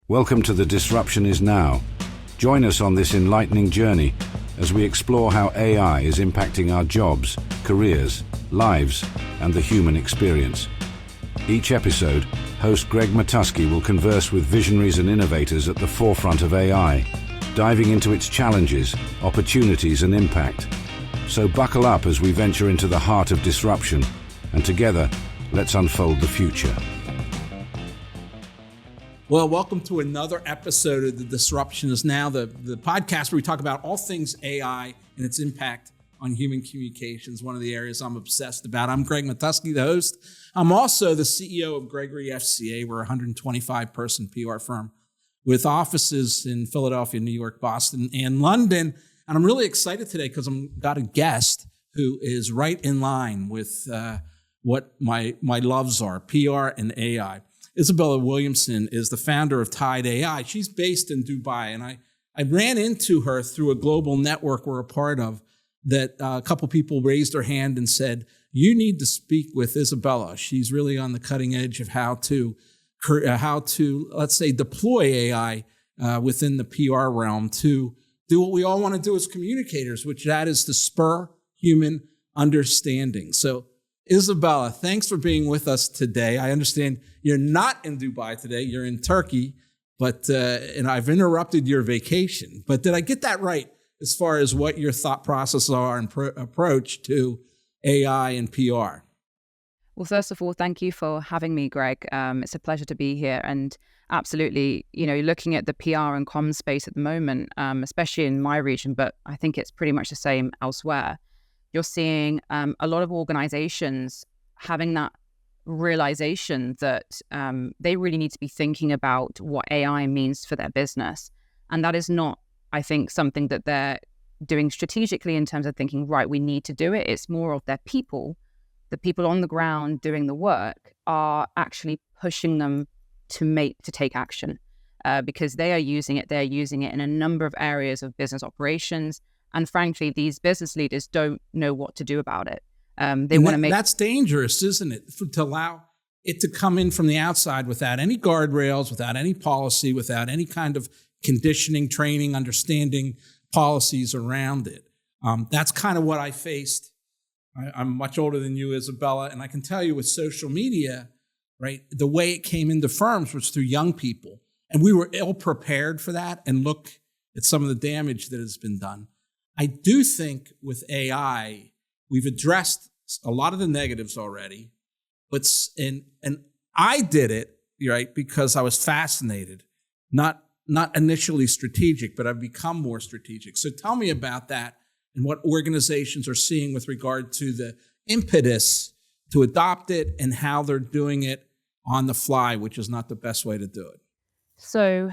Welcome to The Disruption Is Now. Join us on this enlightening journey as we explore how AI is impacting our jobs, careers, lives, and the human experience. Each episode, host Greg Matusky will converse with visionaries and innovators at the forefront of AI, diving into its challenges, opportunities, and impact. So buckle up as we venture into the heart of disruption, and together, let's unfold the future. Well, welcome to another episode of The Disruption Is Now, the podcast where we talk about all things AI and its impact on human communications, one of the areas I'm obsessed about. I'm Greg Matusky, the host. I'm also the CEO of Gregory FCA. We're a 125-person PR firm with offices in Philadelphia, New York, Boston, and London. And I'm really excited today because I've got a guest who is right in line with what my loves are, PR and AI. Isabella Williamson is the founder of Tyde.AI. She's based in Dubai, and I ran into her through a global network we're a part of that a couple people raised their hand and said, you need to speak with Isabella. She's really on the cutting edge of how to let's say, deploy AI within the PR realm to do what we all want to do as communicators, which that is to spur human understanding. So Isabella, thanks for being with us today. I understand you're not in Dubai today, you're in Turkey, but and I've interrupted your vacation. But did I get that right as far as what your thought processes are and approach to AI and PR? Well, first of all, thank you for having me, Greg. It's a pleasure to be here. And absolutely, looking at the PR and comms space at the moment, especially in my region, but I think it's pretty much the same elsewhere. You're seeing a lot of organizations having that realization that they really need to be thinking about what AI means for their business. And that is not, I think, something that they're doing strategically in terms of thinking, right, we need to do it. It's more of their people. The people on the ground doing the work are actually pushing them to take action because they are using it. They're using it in a number of areas of business operations. And frankly, these business leaders don't know what to do about it. They want to make... That's dangerous, isn't it? To allow it to come in from the outside without any guardrails, without any policy, without any kind of conditioning, training, understanding policies around it. That's kind of what I faced. I'm much older than you, Isabella, and I can tell you with social media, right, the way it came into firms was through young people. And we were ill prepared for that, and look at some of the damage that has been done. I do think with AI, we've addressed a lot of the negatives already, but and I did it, right, because I was fascinated, not initially strategic, but I've become more strategic. So tell me about that and what organizations are seeing with regard to the impetus to adopt it and how they're doing it on the fly, which is not the best way to do it. So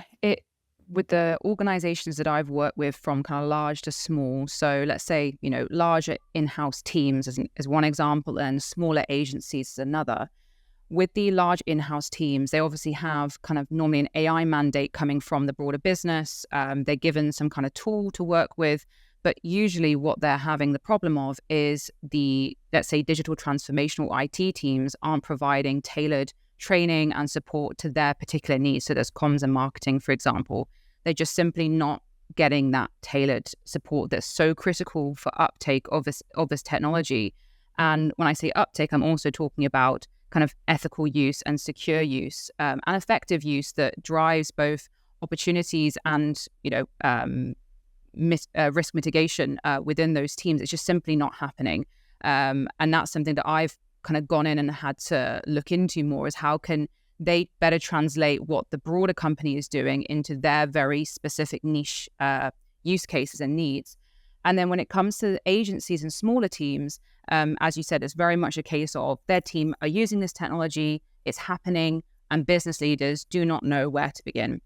with the organizations that I've worked with from kind of large to small, so let's say, larger in-house teams as one example and smaller agencies as another. With the large in-house teams, they obviously have kind of normally an AI mandate coming from the broader business. They're given some kind of tool to work with, but usually what they're having the problem of is let's say, digital transformational IT teams aren't providing tailored training and support to their particular needs. So there's comms and marketing, for example. They're just simply not getting that tailored support that's so critical for uptake of this technology. And when I say uptake, I'm also talking about kind of ethical use and secure use and effective use that drives both opportunities and risk mitigation within those teams. It's just simply not happening. And that's something that I've kind of gone in and had to look into more, is how can they better translate what the broader company is doing into their very specific niche use cases and needs. And then when it comes to agencies and smaller teams, as you said, it's very much a case of their team are using this technology, it's happening, and business leaders do not know where to begin.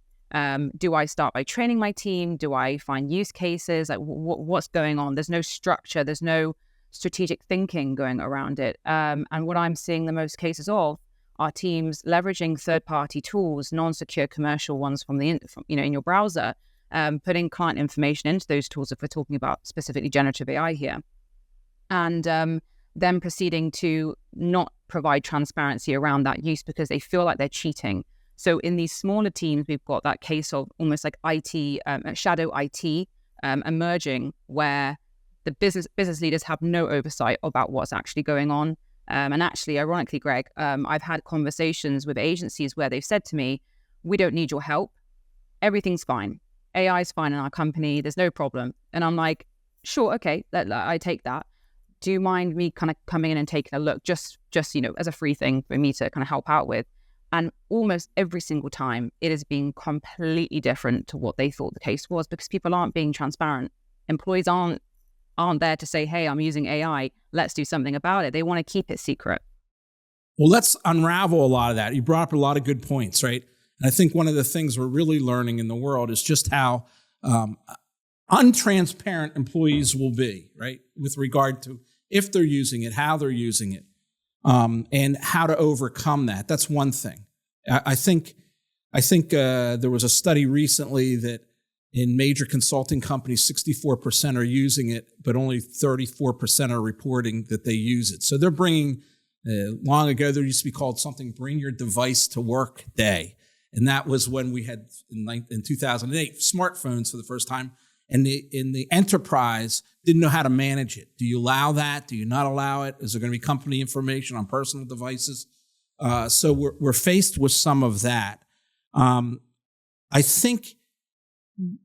Do I start by training my team? Do I find use cases? Like what's going on? There's no structure. There's no strategic thinking going around it. And what I'm seeing the most cases of are teams leveraging third-party tools, non-secure commercial ones from in your browser, putting client information into those tools if we're talking about specifically generative AI here, and then proceeding to not provide transparency around that use because they feel like they're cheating. So in these smaller teams, we've got that case of almost like IT, shadow IT emerging, where the business leaders have no oversight about what's actually going on. And actually, ironically, Greg, I've had conversations with agencies where they've said to me, we don't need your help. Everything's fine. AI is fine in our company. There's no problem. And I'm like, sure, okay, I take that. Do you mind me kind of coming in and taking a look, just as a free thing for me to kind of help out with? And almost every single time, it has been completely different to what they thought the case was, because people aren't being transparent. Employees aren't there to say, hey, I'm using AI, let's do something about it. They want to keep it secret. Well, let's unravel a lot of that. You brought up a lot of good points, right? And I think one of the things we're really learning in the world is just how untransparent employees will be, right? With regard to if they're using it, how they're using it, and how to overcome that. That's one thing. I think there was a study recently that in major consulting companies, 64% are using it, but only 34% are reporting that they use it. So they're bringing, long ago, there used to be called something, bring your device to work day. And that was when we had, in 2008, smartphones for the first time. And the enterprise didn't know how to manage it. Do you allow that? Do you not allow it? Is there going to be company information on personal devices? So we're faced with some of that. I think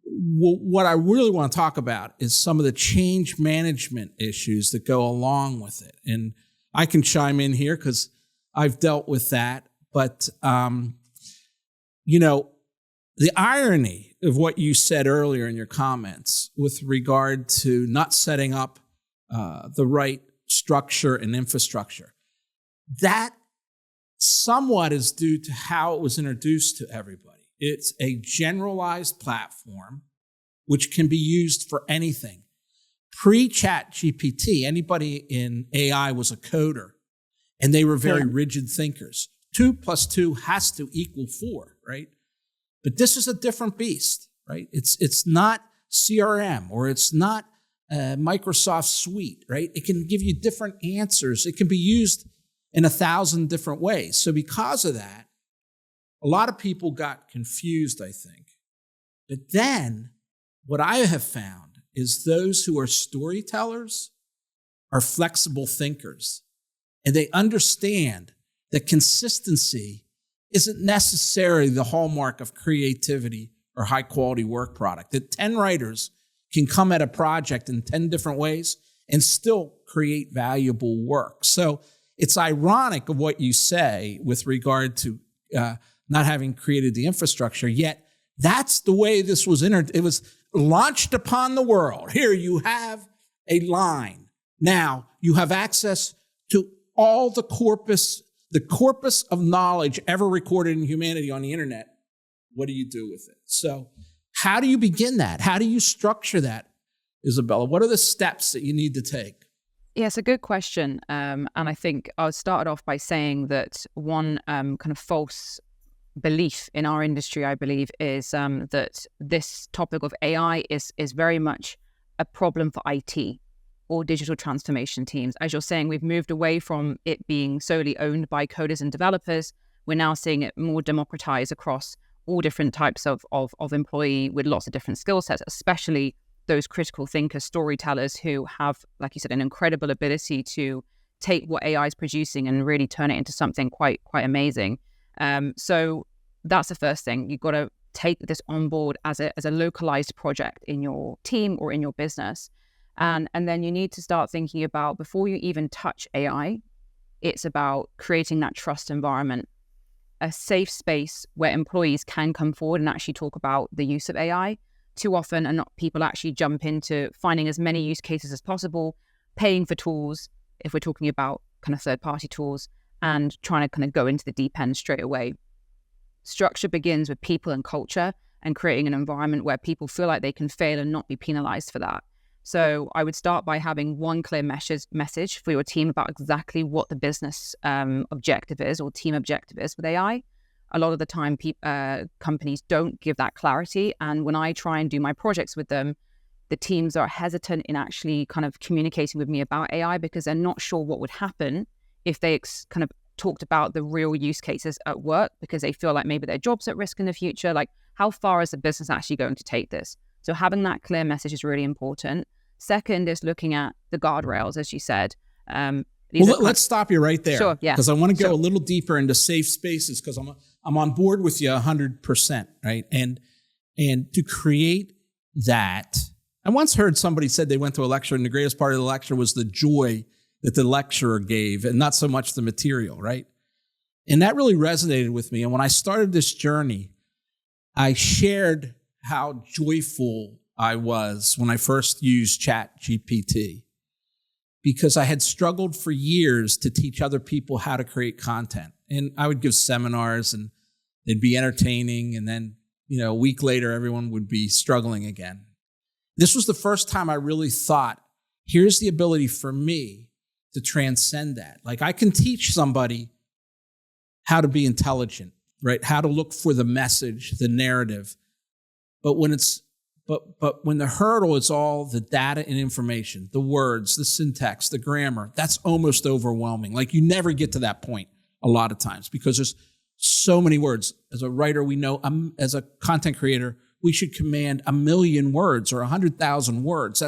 what I really want to talk about is some of the change management issues that go along with it. And I can chime in here because I've dealt with that. But, the irony of what you said earlier in your comments with regard to not setting up the right structure and infrastructure, that somewhat is due to how it was introduced to everybody. It's a generalized platform which can be used for anything. Pre-Chat GPT, anybody in AI was a coder, and they were very rigid thinkers. 2 + 2 has to equal 4, right? But this is a different beast, right? It's not CRM or it's not Microsoft Suite, right? It can give you different answers. It can be used in 1,000 different ways. So because of that, a lot of people got confused, I think. But then what I have found is those who are storytellers are flexible thinkers, and they understand that consistency isn't necessarily the hallmark of creativity or high quality work product. That 10 writers can come at a project in 10 different ways and still create valuable work. So it's ironic of what you say with regard to not having created the infrastructure, yet that's the way this was it was launched upon the world. Here you have a line. Now you have access to all the corpus of knowledge ever recorded in humanity on the internet. What do you do with it? So how do you begin that? How do you structure that, Isabella? What are the steps that you need to take? Yeah, it's a good question. And I think I'll start off by saying that one kind of false belief in our industry, I believe, is that this topic of AI is very much a problem for IT or digital transformation teams. As you're saying, we've moved away from it being solely owned by coders and developers. We're now seeing it more democratized across all different types of employee with lots of different skill sets, especially those critical thinkers, storytellers who have, like you said, an incredible ability to take what AI is producing and really turn it into something quite amazing. So that's the first thing. You've got to take this on board as a localized project in your team or in your business. And then you need to start thinking about, before you even touch AI, it's about creating that trust environment, a safe space where employees can come forward and actually talk about the use of AI. Too often, and people actually jump into finding as many use cases as possible, paying for tools, if we're talking about kind of third-party tools, and trying to kind of go into the deep end straight away. Structure begins with people and culture, and creating an environment where people feel like they can fail and not be penalized for that. So I would start by having one clear message for your team about exactly what the business objective is or team objective is with AI. A lot of the time, companies don't give that clarity. And when I try and do my projects with them, the teams are hesitant in actually kind of communicating with me about AI because they're not sure what would happen if they kind of talked about the real use cases at work because they feel like maybe their job's at risk in the future. Like, how far is the business actually going to take this? So having that clear message is really important. Second is looking at the guardrails, as you said. Let's stop you right there. Sure, yeah. Because I want to go a little deeper into safe spaces, because I'm on board with you 100%, right? And to create that, I once heard somebody said they went to a lecture and the greatest part of the lecture was the joy that the lecturer gave and not so much the material, right? And that really resonated with me. And when I started this journey, I shared how joyful I was when I first used ChatGPT, because I had struggled for years to teach other people how to create content. And I would give seminars and they'd be entertaining. And then, a week later, everyone would be struggling again. This was the first time I really thought, here's the ability for me to transcend that. Like, I can teach somebody how to be intelligent, right? How to look for the message, the narrative. But when when the hurdle is all the data and information, the words, the syntax, the grammar, that's almost overwhelming. Like, you never get to that point a lot of times because there's so many words. As a writer, we know, as a content creator, we should command 1 million words or 100,000 words.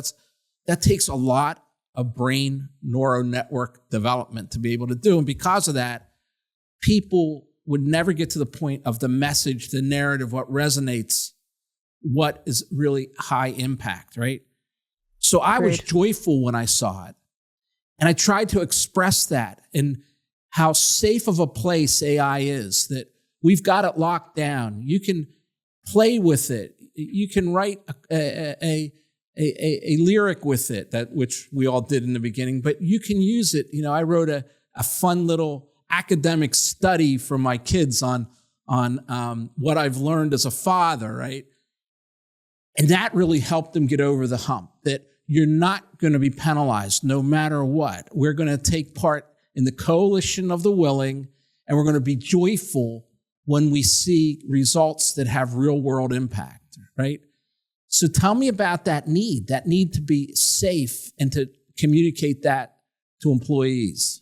That takes a lot of brain neural network development to be able to do. And because of that, people would never get to the point of the message, the narrative, what resonates, what is really high impact, right? So I was joyful when I saw it. And I tried to express that in how safe of a place AI is, that we've got it locked down. You can play with it. You can write a lyric with it, which we all did in the beginning, but you can use it. I wrote a fun little academic study for my kids on what I've learned as a father, right? And that really helped them get over the hump, that you're not going to be penalized no matter what. We're going to take part in the coalition of the willing, and we're going to be joyful when we see results that have real world impact, right? So tell me about that need to be safe and to communicate that to employees.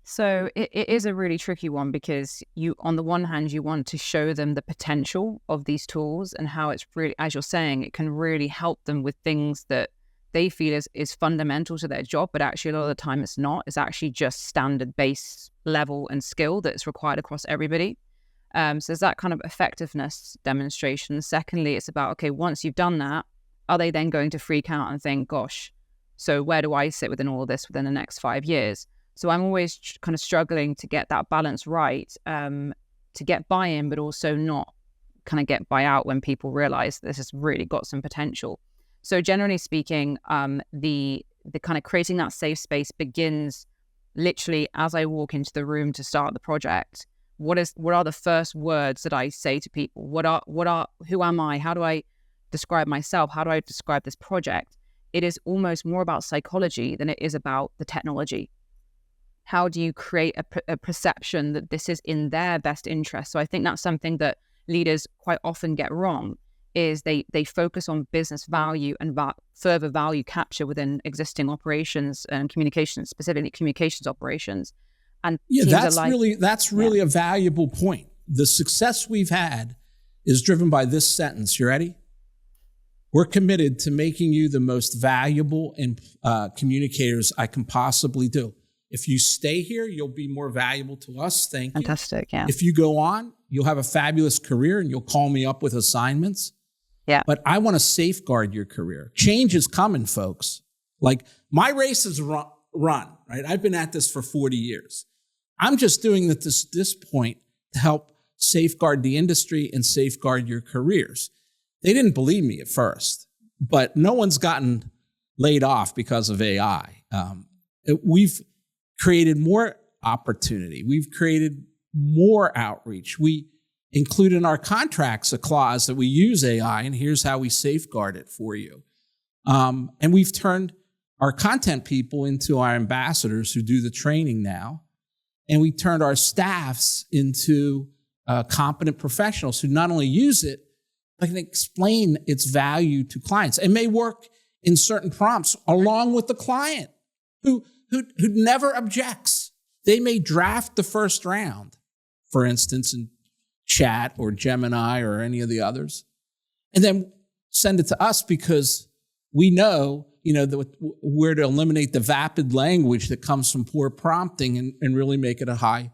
So it is a really tricky one, because on the one hand, you want to show them the potential of these tools and how it's really, as you're saying, it can really help them with things that they feel is fundamental to their job, but actually a lot of the time it's not. It's actually just standard base level and skill that's required across everybody. So there's that kind of effectiveness demonstration. Secondly, it's about, okay, once you've done that, are they then going to freak out and think, gosh, so where do I sit within all of this within the next 5 years? So I'm always kind of struggling to get that balance right, to get buy-in, but also not kind of get buy-out when people realize this has really got some potential. So generally speaking, the kind of creating that safe space begins literally as I walk into the room to start the project. What are the first words that I say to people? Who am I? How do I describe myself? How do I describe this project? It is almost more about psychology than it is about the technology. How do you create a perception that this is in their best interest? So I think that's something that leaders quite often get wrong, is they focus on business value and further value capture within existing operations and communications, specifically communications operations. And that's really a valuable point. The success we've had is driven by this sentence. You ready? We're committed to making you the most valuable communicators I can possibly do. If you stay here, you'll be more valuable to us. Thank you. Fantastic, yeah. If you go on, you'll have a fabulous career and you'll call me up with assignments. Yeah. But I want to safeguard your career. Change is coming, folks. Like, my race is run, right? I've been at this for 40 years. I'm just doing it at this point to help safeguard the industry and safeguard your careers. They didn't believe me at first, but no one's gotten laid off because of AI. We've created more opportunity. We've created more outreach. We include in our contracts a clause that we use AI, and here's how we safeguard it for you. And we've turned our content people into our ambassadors who do the training now. And we turned our staffs into competent professionals who not only use it, but can explain its value to clients. It may work in certain prompts along with the client who never objects. They may draft the first round, for instance, in Chat or Gemini or any of the others, and then send it to us because we know, where to eliminate the vapid language that comes from poor prompting and really make it a high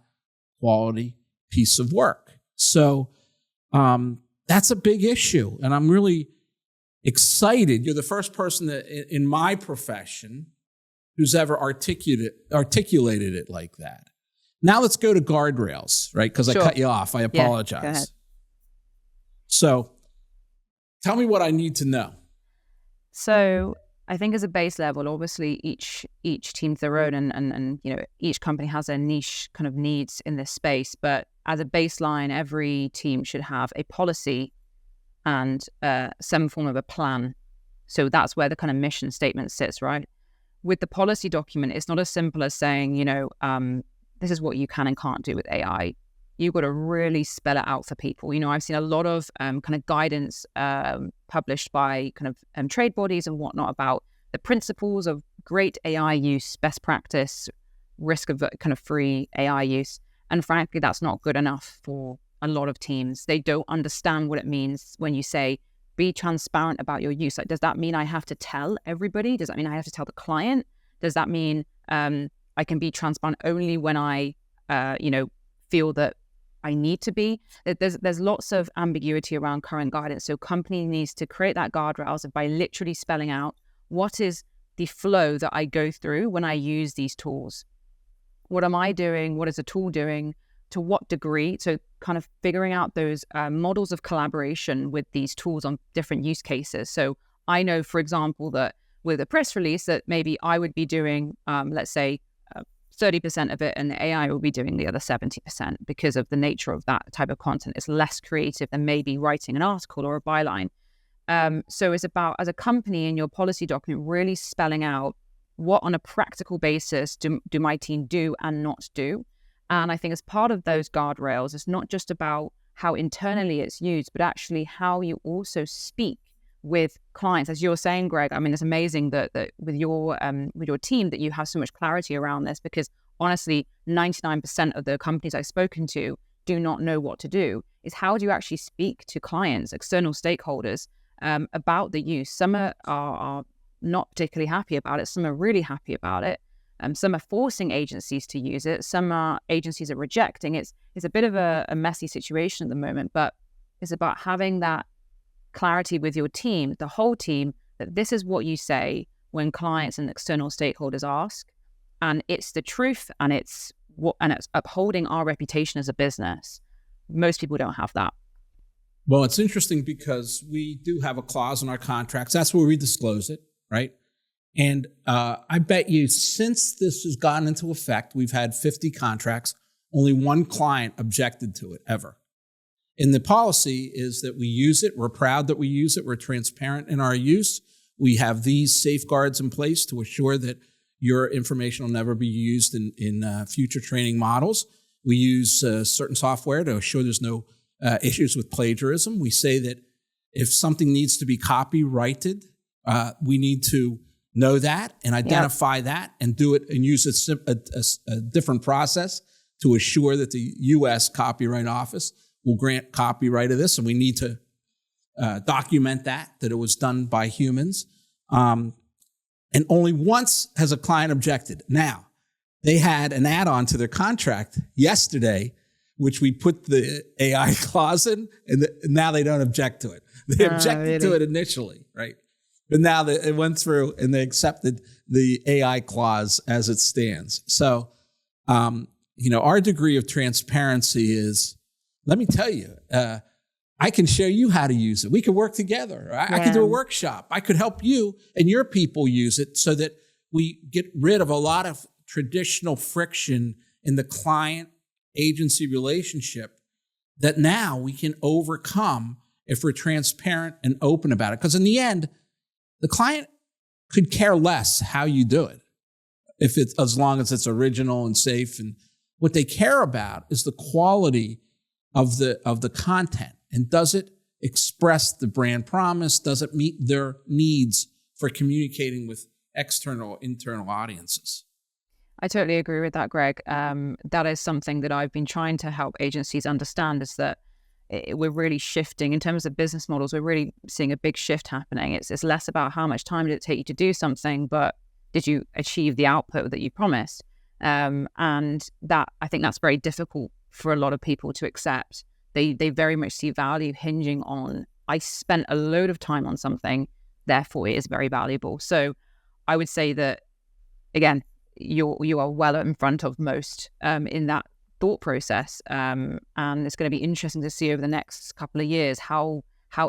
quality piece of work. So that's a big issue. And I'm really excited. You're the first person in my profession who's ever articulated it like that. Now let's go to guardrails, right? Because Sure. I cut you off. I apologize. Yeah, go ahead. So tell me what I need to know. So I think as a base level, obviously each team's their own, and each company has their niche kind of needs in this space. But as a baseline, every team should have a policy and some form of a plan. So that's where the kind of mission statement sits, right? With the policy document, it's not as simple as saying, this is what you can and can't do with AI. You've got to really spell it out for people. I've seen a lot of kind of guidance published by kind of trade bodies and whatnot about the principles of great AI use, best practice, risk of kind of free AI use. And frankly, that's not good enough for a lot of teams. They don't understand what it means when you say, be transparent about your use. Like, does that mean I have to tell everybody? Does that mean I have to tell the client? Does that mean I can be transparent only when I, feel that I need to be? There's lots of ambiguity around current guidance. So company needs to create that guardrails by literally spelling out what is the flow that I go through when I use these tools. What am I doing? What is the tool doing? To what degree? So kind of figuring out those models of collaboration with these tools on different use cases. So I know, for example, that with a press release that maybe I would be doing, let's say, 30% of it, and the AI will be doing the other 70% because of the nature of that type of content. It's less creative than maybe writing an article or a byline. So it's about, as a company in your policy document, really spelling out what on a practical basis do my team do and not do. And I think as part of those guardrails, it's not just about how internally it's used, but actually how you also speak with clients. As you're saying, Greg, I mean, it's amazing that with your team that you have so much clarity around this, because honestly, 99% of the companies I've spoken to do not know what to do. Is how do you actually speak to clients, external stakeholders, about the use? Some are not particularly happy about it. Some are really happy about it. Some are forcing agencies to use it. Some agencies are rejecting. It's a bit of a messy situation at the moment, but it's about having that clarity with your team, the whole team, that this is what you say when clients and external stakeholders ask, and it's the truth, and it's upholding our reputation as a business. Most people don't have that. Well, it's interesting because we do have a clause in our contracts. That's where we disclose it, right? And I bet you since this has gone into effect, we've had 50 contracts. Only one client objected to it ever. And the policy is that we use it. We're proud that we use it. We're transparent in our use. We have these safeguards in place to assure that your information will never be used in future training models. We use certain software to assure there's no issues with plagiarism. We say that if something needs to be copyrighted, we need to know that and identify that and do it and use a different process to assure that the U.S. Copyright Office will grant copyright of this, and we need to document that it was done by humans. And only once has a client objected. Now, they had an add-on to their contract yesterday, which we put the AI clause in, and now they don't object to it. They objected to it initially, right? But now it went through and they accepted the AI clause as it stands. So, our degree of transparency is, let me tell you, I can show you how to use it. We can work together. I can do a workshop. I could help you and your people use it so that we get rid of a lot of traditional friction in the client-agency relationship that now we can overcome if we're transparent and open about it. Because in the end, the client could care less how you do it, as long as it's original and safe. And what they care about is the quality of the content. And does it express the brand promise? Does it meet their needs for communicating with external, internal audiences? I totally agree with that, Greg. That is something that I've been trying to help agencies understand, is that we're really shifting in terms of business models. We're really seeing a big shift happening. It's less about how much time did it take you to do something, but did you achieve the output that you promised? And that, I think that's very difficult for a lot of people to accept. They very much see value hinging on, I spent a load of time on something, therefore it is very valuable. So I would say that, again, you are well in front of most in that thought process, and it's going to be interesting to see over the next couple of years how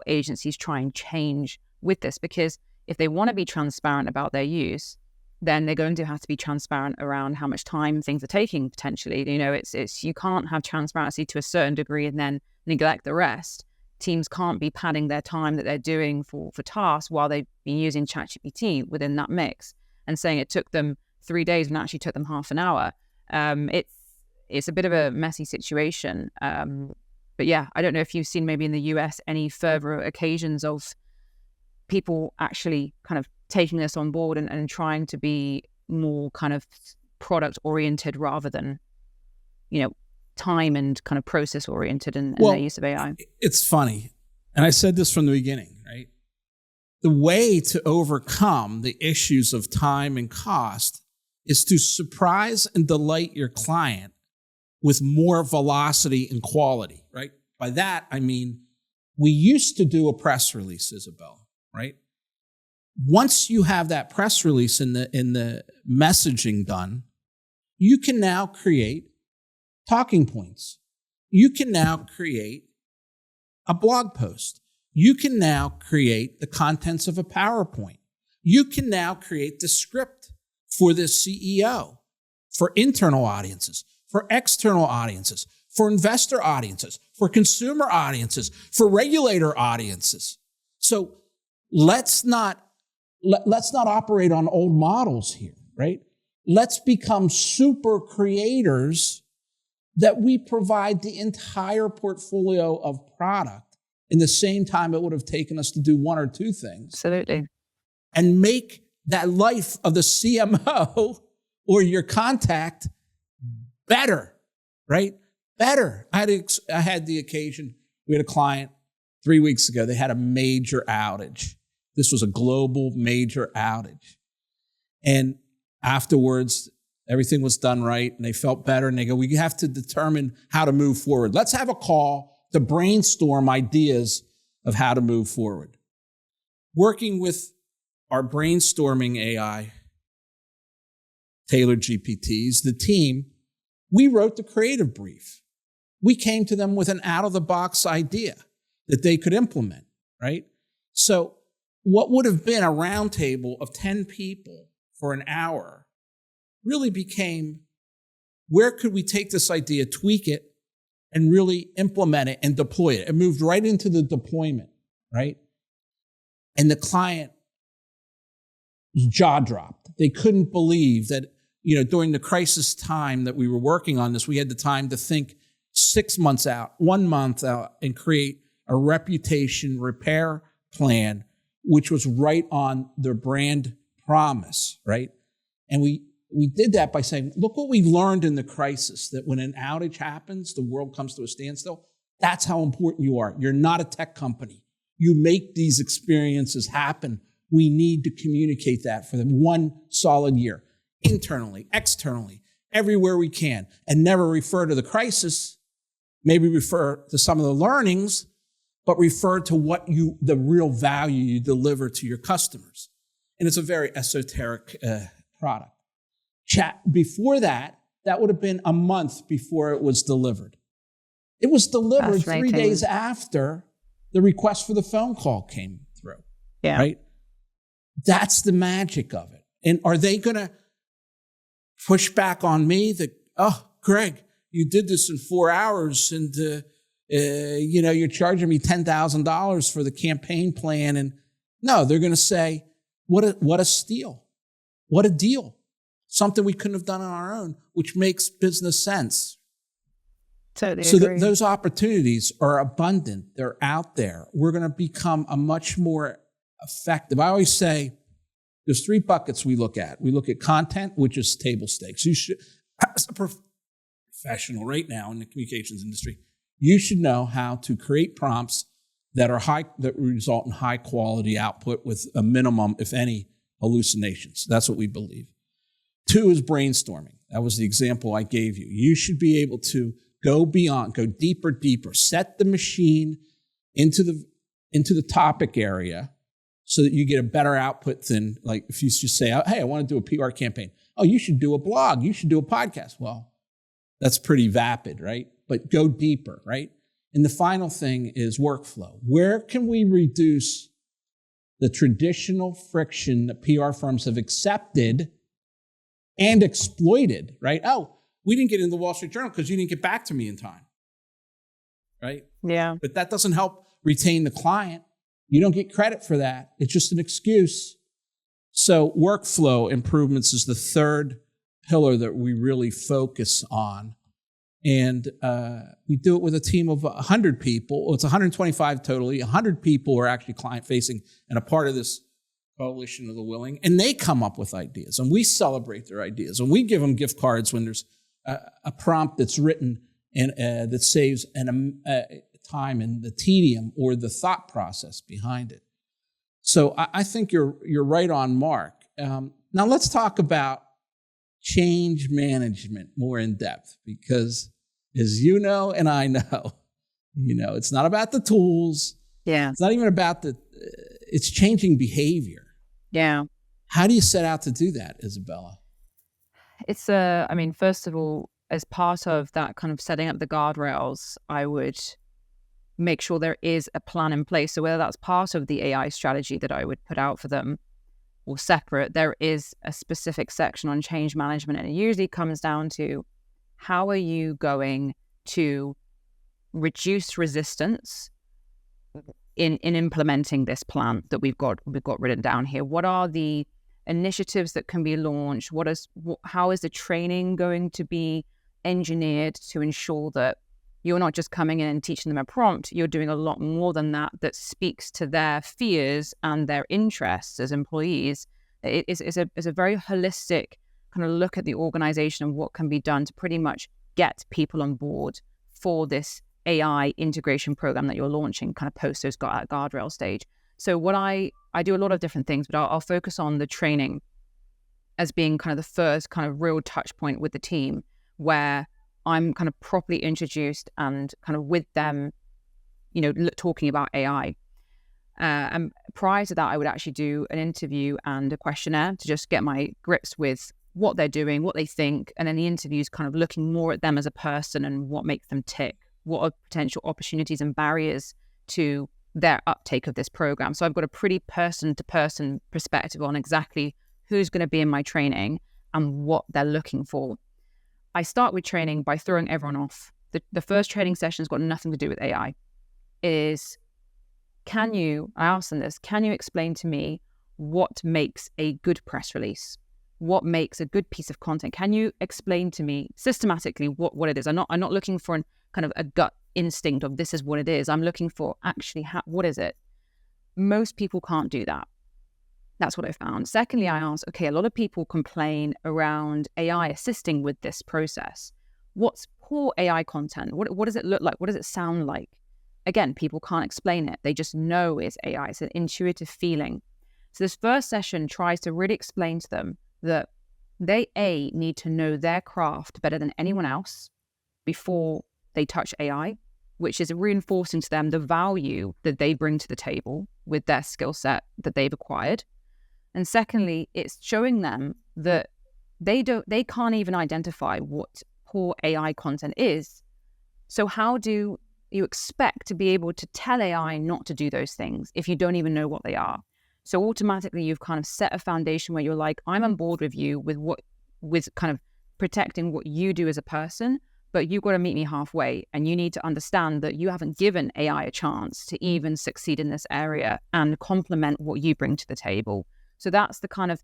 agencies try and change with this, because if they want to be transparent about their use, then they're going to have to be transparent around how much time things are taking potentially. You know, it's you can't have transparency to a certain degree and then neglect the rest. Teams can't be padding their time that they're doing for tasks while they've been using ChatGPT within that mix and saying it took them 3 days when it actually took them half an hour. It's a bit of a messy situation. But yeah, I don't know if you've seen maybe in the US any further occasions of people actually kind of taking this on board and trying to be more kind of product oriented rather than, you know, time and kind of process oriented in their use of AI. It's funny. And I said this from the beginning, right? The way to overcome the issues of time and cost is to surprise and delight your client with more velocity and quality, right? By that, I mean, we used to do a press release, Isabella, right? Once you have that press release in the messaging done, you can now create talking points. You can now create a blog post. You can now create the contents of a PowerPoint. You can now create the script for the CEO, for internal audiences, for external audiences, for investor audiences, for consumer audiences, for regulator audiences. So let's not operate on old models here, right? Let's become super creators that we provide the entire portfolio of product in the same time it would have taken us to do one or two things. Absolutely. And make that life of the CMO or your contact better, right? Better. I had the occasion, we had a client 3 weeks ago, they had a major outage. This was a global major outage. And afterwards, everything was done right and they felt better and they go, we have to determine how to move forward. Let's have a call to brainstorm ideas of how to move forward. Working with our brainstorming AI, tailored GPTs, the team, we wrote the creative brief. We came to them with an out-of-the-box idea that they could implement, right? So what would have been a roundtable of 10 people for an hour really became, where could we take this idea, tweak it, and really implement it and deploy it? It moved right into the deployment, right? And the client jaw dropped. They couldn't believe that, during the crisis time that we were working on this, we had the time to think 6 months out, 1 month out, and create a reputation repair plan, which was right on their brand promise, right? And we did that by saying, look what we learned in the crisis, that when an outage happens, the world comes to a standstill. That's how important you are. You're not a tech company. You make these experiences happen. We need to communicate that for them 1 solid year, internally, externally, everywhere we can, and never refer to the crisis, maybe refer to some of the learnings, but refer to the real value you deliver to your customers. And it's a very esoteric product. Chat, before that would have been a month before it was delivered. It was delivered 3 days after the request for the phone call came through. Yeah. Right? That's the magic of it. And are they going to push back on me that, oh, Greg, you did this in 4 hours and, you're charging me $10,000 for the campaign plan? And no, they're going to say, what a steal. What a deal. Something we couldn't have done on our own, which makes business sense. Totally so agree. Those opportunities are abundant. They're out there. We're going to become a much more effective. I always say There's 3 buckets we look at. We look at content, which is table stakes. You should, as a professional right now in the communications industry, you should know how to create prompts that result in high quality output with a minimum, if any, hallucinations. That's what we believe. 2 is brainstorming. That was the example I gave you. You should be able to go beyond, go deeper, set the machine into the topic area so that you get a better output than, like, if you just say, hey, I want to do a PR campaign. Oh, you should do a blog. You should do a podcast. Well, that's pretty vapid, right? But go deeper, right? And the final thing is workflow. Where can we reduce the traditional friction that PR firms have accepted and exploited, right? Oh, we didn't get into the Wall Street Journal because you didn't get back to me in time, right? Yeah. But that doesn't help retain the client. You don't get credit for that. It's just an excuse. So workflow improvements is the 3rd pillar that we really focus on. And we do it with a team of 100 people. Well, it's 125 totally. 100 people are actually client-facing and a part of this coalition of the willing. And they come up with ideas, and we celebrate their ideas. And we give them gift cards when there's a prompt that's written and that saves time and the tedium or the thought process behind it. So I think you're right on mark. Now let's talk about change management more in depth, because as you know and I know, it's not about the tools. Yeah. It's not even about it's changing behavior. Yeah. How do you set out to do that, Isabella? It's first of all, as part of that kind of setting up the guardrails, I would make sure there is a plan in place. So whether that's part of the AI strategy that I would put out for them or separate, there is a specific section on change management. And it usually comes down to, how are you going to reduce resistance in implementing this plan that we've got written down here? What are the initiatives that can be launched? How is the training going to be engineered to ensure that you're not just coming in and teaching them a prompt, you're doing a lot more than that speaks to their fears and their interests as employees. It's a very holistic kind of look at the organization and what can be done to pretty much get people on board for this AI integration program that you're launching kind of post those guardrail stage. So what I do a lot of different things, but I'll focus on the training as being kind of the first kind of real touch point with the team, where I'm kind of properly introduced and kind of with them, talking about AI. And prior to that, I would actually do an interview and a questionnaire to just get my grips with what they're doing, what they think. And then the interview's kind of looking more at them as a person and what makes them tick. What are potential opportunities and barriers to their uptake of this program? So I've got a pretty person-to-person perspective on exactly who's going to be in my training and what they're looking for. I start with training by throwing everyone off. The first training session has got nothing to do with AI. It is, I ask them this, can you explain to me what makes a good press release? What makes a good piece of content? Can you explain to me systematically what it is? I'm not looking for kind of a gut instinct of this is what it is. I'm looking for actually what is it? Most people can't do that. That's what I found. Secondly, I asked, okay, a lot of people complain around AI assisting with this process. What's poor AI content? What does it look like? What does it sound like? Again, people can't explain it. They just know it's AI. It's an intuitive feeling. So this first session tries to really explain to them that they, need to know their craft better than anyone else before they touch AI, which is reinforcing to them the value that they bring to the table with their skill set that they've acquired. And secondly, it's showing them that they can't even identify what poor AI content is. So how do you expect to be able to tell AI not to do those things if you don't even know what they are? So automatically you've kind of set a foundation where you're like, I'm on board with you with kind of protecting what you do as a person, but you've got to meet me halfway, and you need to understand that you haven't given AI a chance to even succeed in this area and complement what you bring to the table. So that's the kind of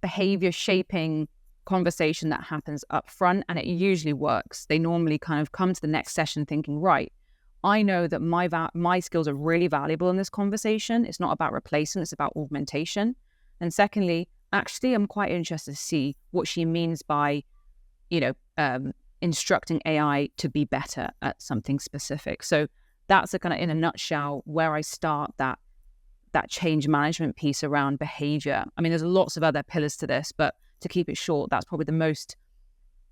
behavior shaping conversation that happens up front, and it usually works. They normally kind of come to the next session thinking, right, I know that my skills are really valuable in this conversation. It's not about replacement, it's about augmentation. And secondly, actually, I'm quite interested to see what she means by, instructing AI to be better at something specific. So that's a kind of, in a nutshell, where I start that change management piece around behavior. I mean, there's lots of other pillars to this, but to keep it short, that's probably the most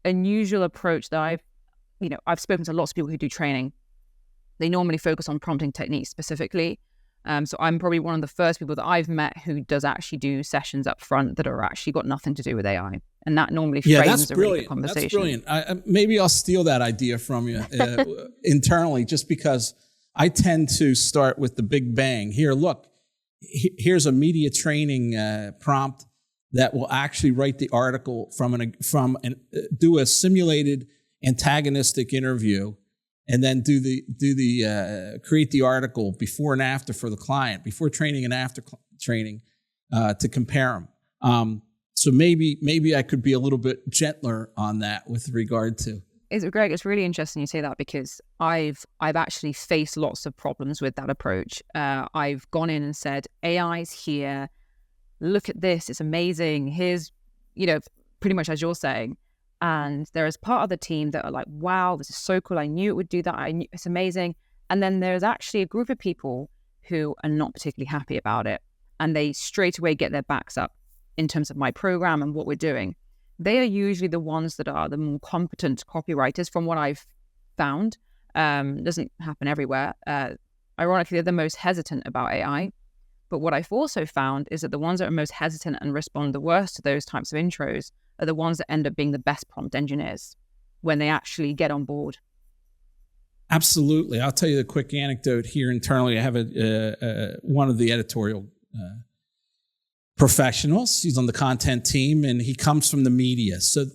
unusual approach that I've spoken to lots of people who do training. They normally focus on prompting techniques specifically. So I'm probably one of the first people that I've met who does actually do sessions up front that are actually got nothing to do with AI. And that normally frames a really good conversation. That's brilliant. Maybe I'll steal that idea from you internally, just because I tend to start with the big bang. Here, look, here's a media training prompt that will actually write the article do a simulated antagonistic interview, and then create the article before and after for the client, before training and after training, to compare them. So maybe I could be a little bit gentler on that with regard to. Greg, it's really interesting you say that, because I've actually faced lots of problems with that approach. I've gone in and said, AI's here. Look at this. It's amazing. Here's, pretty much as you're saying. And there is part of the team that are like, wow, this is so cool. I knew it would do that. It's amazing. And then there's actually a group of people who are not particularly happy about it. And they straight away get their backs up in terms of my program and what we're doing. They are usually the ones that are the more competent copywriters, from what I've found. It doesn't happen everywhere. Ironically, they're the most hesitant about AI. But what I've also found is that the ones that are most hesitant and respond the worst to those types of intros are the ones that end up being the best prompt engineers when they actually get on board. Absolutely. I'll tell you the quick anecdote here internally. I have one of the editorial professionals. He's on the content team, and he comes from the media. So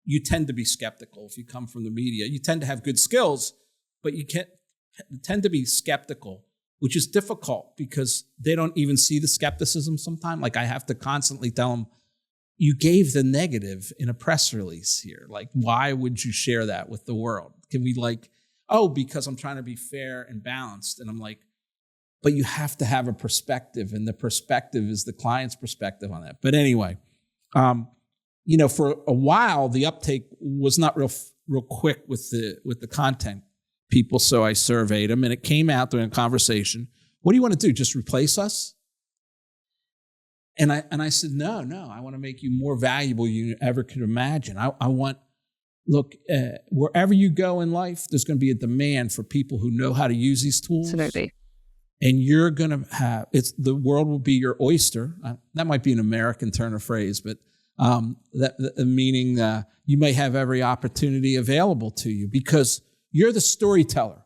you tend to be skeptical if you come from the media. You tend to have good skills, but you tend to be skeptical, which is difficult because they don't even see the skepticism sometimes. Like, I have to constantly tell them, you gave the negative in a press release here. Like, why would you share that with the world? Can we because I'm trying to be fair and balanced. And I'm like, but you have to have a perspective, and the perspective is the client's perspective on that. But anyway, for a while, the uptake was not real quick with the content people. So I surveyed them, and it came out during a conversation. What do you want to do? Just replace us? And I said, no, I want to make you more valuable than you ever could imagine. I want, wherever you go in life, there's going to be a demand for people who know how to use these tools. Absolutely. And you're going to have, the world will be your oyster. That might be an American turn of phrase, but meaning you may have every opportunity available to you because you're the storyteller.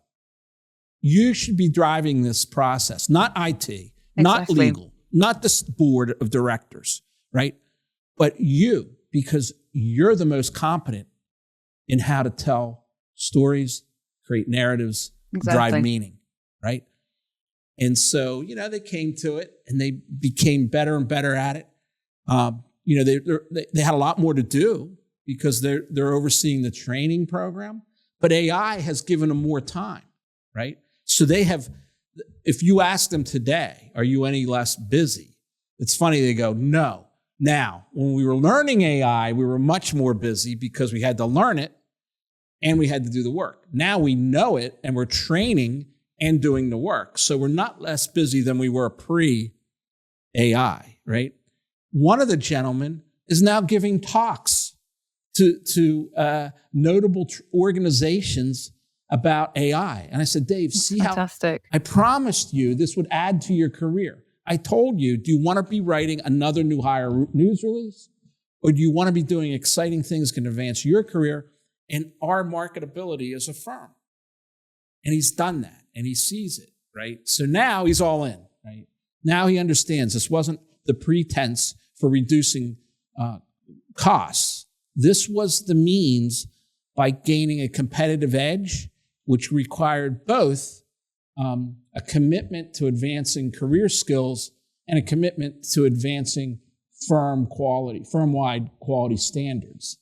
You should be driving this process, not IT, not legal, not the board of directors, right? But you, because you're the most competent in how to tell stories, create narratives, drive meaning, right? And so, they came to it and they became better and better at it. They had a lot more to do because they're overseeing the training program, but AI has given them more time, right? So they have, if you ask them today, are you any less busy? It's funny, they go, no. Now, when we were learning AI, we were much more busy because we had to learn it and we had to do the work. Now we know it and we're training and doing the work. So we're not less busy than we were pre-AI, right? One of the gentlemen is now giving talks to notable organizations about AI. And I said, Dave, see fantastic. How I promised you this would add to your career. I told you, do you want to be writing another new hire news release? Or do you want to be doing exciting things that can advance your career and our marketability as a firm? And he's done that and he sees it, right? So now he's all in, right? Now he understands this wasn't the pretense for reducing costs. This was the means by gaining a competitive edge, which required both a commitment to advancing career skills and a commitment to advancing firm-wide quality standards.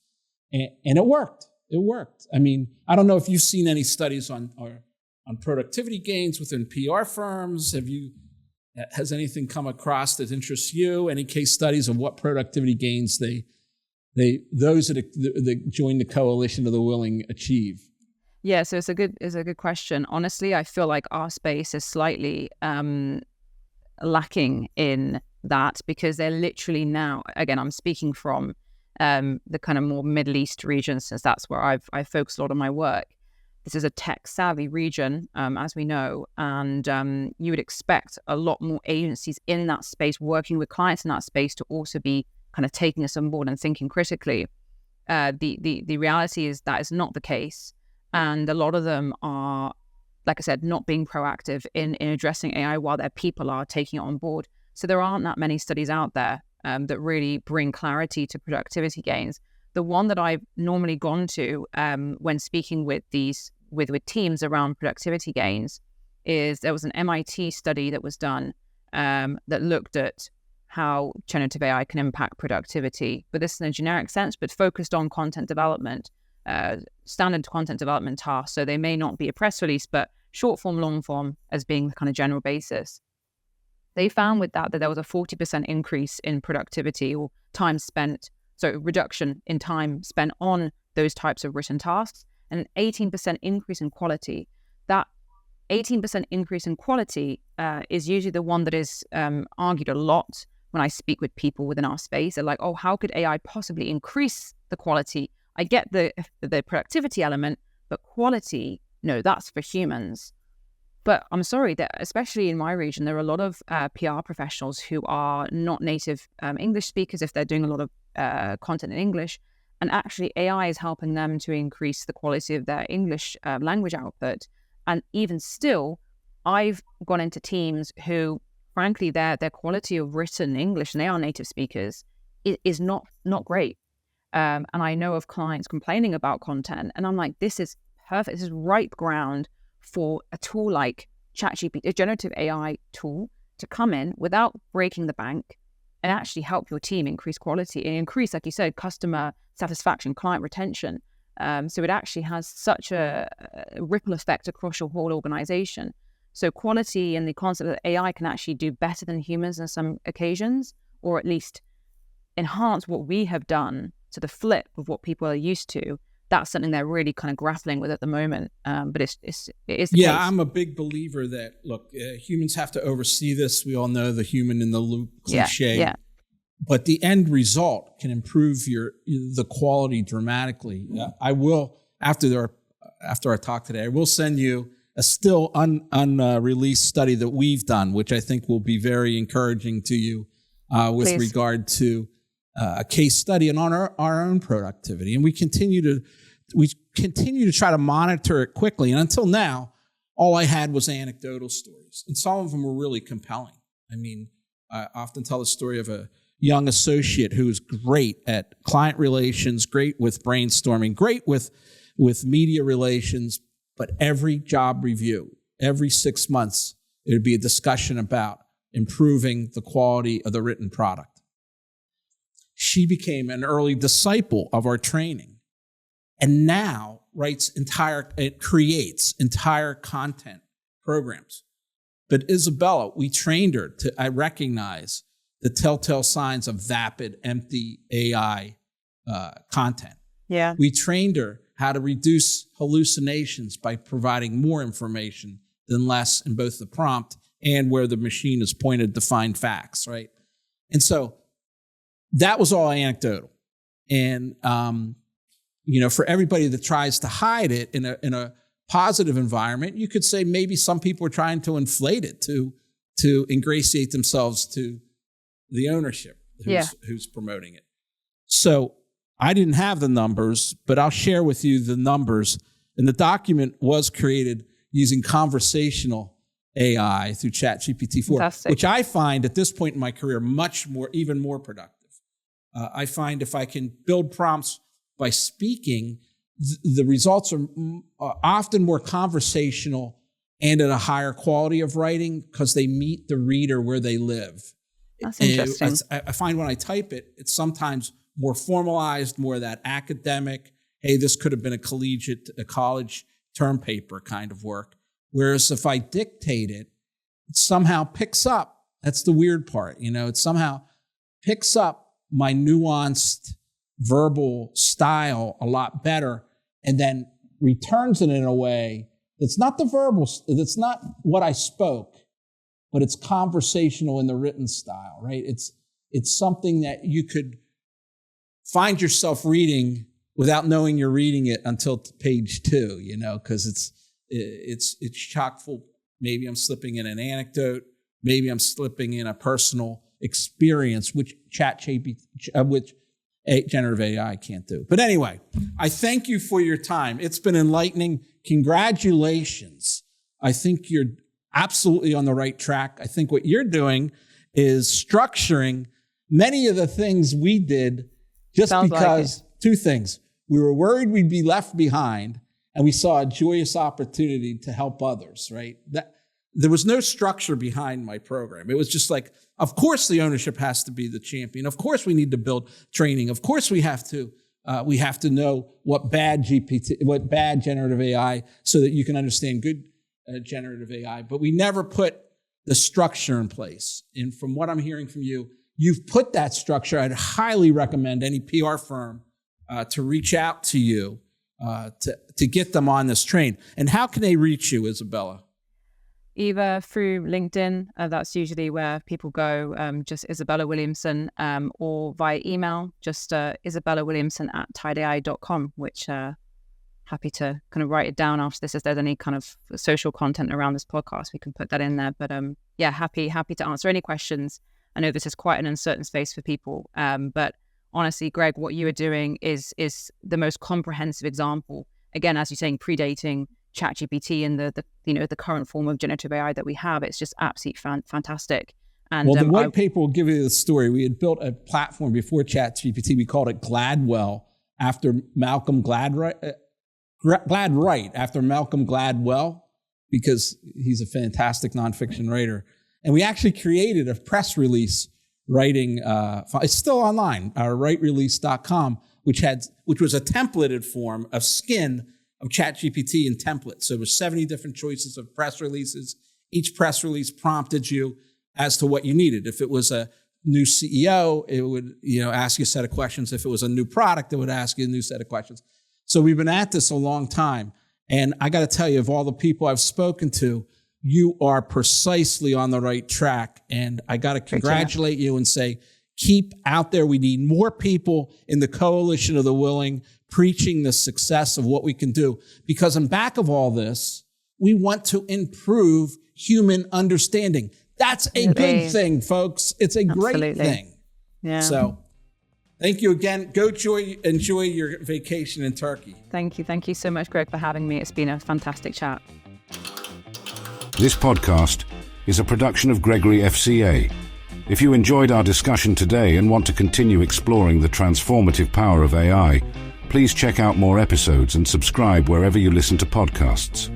And it worked. It worked. I mean, I don't know if you've seen any studies on productivity gains within PR firms. Have you Has anything come across that interests you? Any case studies of what productivity gains those that join the coalition of the willing achieve? Yeah, so it's a good question. Honestly, I feel like our space is slightly lacking in that, because they're literally now, again, I'm speaking from the kind of more Middle East region, since that's where I've focused a lot of my work. This is a tech-savvy region, as we know, and you would expect a lot more agencies in that space, working with clients in that space, to also be kind of taking us on board and thinking critically. The reality is that is not the case, and a lot of them are, like I said, not being proactive in addressing AI while their people are taking it on board. So there aren't that many studies out there that really bring clarity to productivity gains. The one that I've normally gone to when speaking with teams around productivity gains is there was an MIT study that was done that looked at how generative AI can impact productivity, but this in a generic sense, but focused on content development, standard content development tasks. So they may not be a press release, but short form, long form as being the kind of general basis. They found with that there was a 40% increase in productivity or time spent, so reduction in time spent on those types of written tasks, and an 18% increase in quality. That 18% increase in quality is usually the one that is argued a lot when I speak with people within our space. They're like, oh, how could AI possibly increase the quality? I get the productivity element, but quality, no, that's for humans. But I'm sorry that, especially in my region, there are a lot of PR professionals who are not native English speakers if they're doing a lot of content in English. And actually, AI is helping them to increase the quality of their English language output. And even still, I've gone into teams who, frankly, their quality of written English, and they are native speakers, is not great. And I know of clients complaining about content, and I'm like, this is perfect. This is ripe ground for a tool like ChatGPT, a generative AI tool, to come in without breaking the bank and actually help your team increase quality and increase, like you said, customer satisfaction, client retention. So it actually has such a ripple effect across your whole organization. So quality and the concept that AI can actually do better than humans in some occasions, or at least enhance what we have done to the flip of what people are used to. That's something they're really kind of grappling with at the moment. But it is the case. I'm a big believer that, look, humans have to oversee this. We all know the human in the loop cliche. Yeah. But the end result can improve the quality dramatically. I will, after our talk today, I will send you a still unreleased study that we've done, which I think will be very encouraging to you with Please. regard to a case study and on our own productivity. And we continue to try to monitor it quickly. And until now, all I had was anecdotal stories. And some of them were really compelling. I mean, I often tell the story of a young associate who's great at client relations, great with brainstorming, great with media relations, but every job review, every 6 months, it would be a discussion about improving the quality of the written product. She became an early disciple of our training and now creates entire content programs. But Isabella, we trained her I recognize the telltale signs of vapid, empty AI content. Yeah. We trained her how to reduce hallucinations by providing more information than less in both the prompt and where the machine is pointed to find facts, right? And so that was all anecdotal. And, for everybody that tries to hide it in a positive environment, you could say maybe some people are trying to inflate it to ingratiate themselves to the ownership who's promoting it. So I didn't have the numbers, but I'll share with you the numbers. And the document was created using conversational AI through ChatGPT-4, Fantastic. which I find at this point in my career even more productive. I find if I can build prompts by speaking, the results are often more conversational and at a higher quality of writing because they meet the reader where they live. That's interesting. I find when I type it, it's sometimes more formalized, more that academic, hey, this could have been a college term paper kind of work. Whereas if I dictate it, it somehow picks up That's the weird part. It somehow picks up my nuanced verbal style a lot better and then returns it in a way that's not the verbal, that's not what I spoke, but it's conversational in the written style, right? It's something that you could find yourself reading without knowing you're reading it until page 2, because it's chock full. Maybe I'm slipping in an anecdote. Maybe I'm slipping in a personal experience, which generative AI can't do. But anyway, I thank you for your time. It's been enlightening. Congratulations. I think you're absolutely on the right track. I think what you're doing is structuring many of the things we did just because two things. We were worried we'd be left behind, and we saw a joyous opportunity to help others, right? There was no structure behind my program. It was just like, of course the ownership has to be the champion. Of course we need to build training. Of course we have to know what bad generative AI so that you can understand good generative AI. But we never put the structure in place. And from what I'm hearing from you, you've put that structure. I'd highly recommend any PR firm to reach out to you to get them on this train. And how can they reach you, Isabella? Either through LinkedIn, that's usually where people go, just Isabella Williamson, or via email, just isabellawilliamson@Tyde.AI.com, which happy to kind of write it down after this. If there's any kind of social content around this podcast, we can put that in there. But happy to answer any questions. I know this is quite an uncertain space for people, but honestly, Greg, what you are doing is the most comprehensive example. Again, as you're saying, predating ChatGPT and the current form of generative AI that we have. It's just absolutely fantastic. And the white paper will give you the story. We had built a platform before ChatGPT. We called it Gladwell after Malcolm Gladwright, after Malcolm Gladwell, because he's a fantastic nonfiction writer. And we actually created a press release writing. It's still online, writerelease.com, which was a templated form of skin of ChatGPT and templates. So it was 70 different choices of press releases. Each press release prompted you as to what you needed. If it was a new CEO, it would ask you a set of questions. If it was a new product, it would ask you a new set of questions. So we've been at this a long time. And I got to tell you, of all the people I've spoken to, you are precisely on the right track. And I got to congratulate you and say, keep out there. We need more people in the coalition of the willing preaching the success of what we can do. Because in back of all this, we want to improve human understanding. That's a good thing, folks. It's a great thing. Yeah. So thank you again. Go enjoy your vacation in Turkey. Thank you. Thank you so much, Greg, for having me. It's been a fantastic chat. This podcast is a production of Gregory FCA. If you enjoyed our discussion today and want to continue exploring the transformative power of AI, please check out more episodes and subscribe wherever you listen to podcasts.